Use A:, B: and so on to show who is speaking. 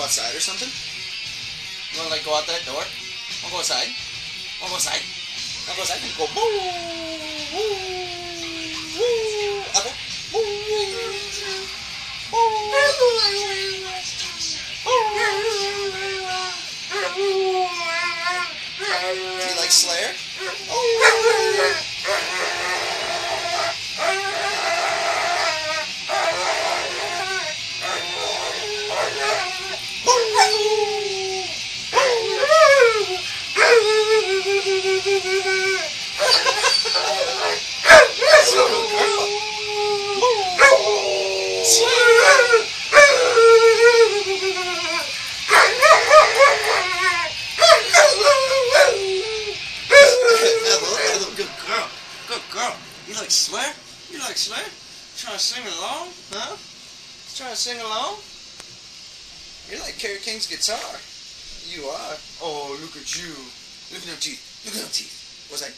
A: outside or something? You wanna like go out that door? Wanna go outside? Wanna go outside? Wanna go outside? And go boo, woo, woo, Apple, woo, do you like Slayer? You like Slayer? You like Slayer? Trying to sing along? Huh? Trying to sing along? You're like Carrie King's guitar. You are. Oh, look at you. Look at them teeth. Look at them teeth. What's that?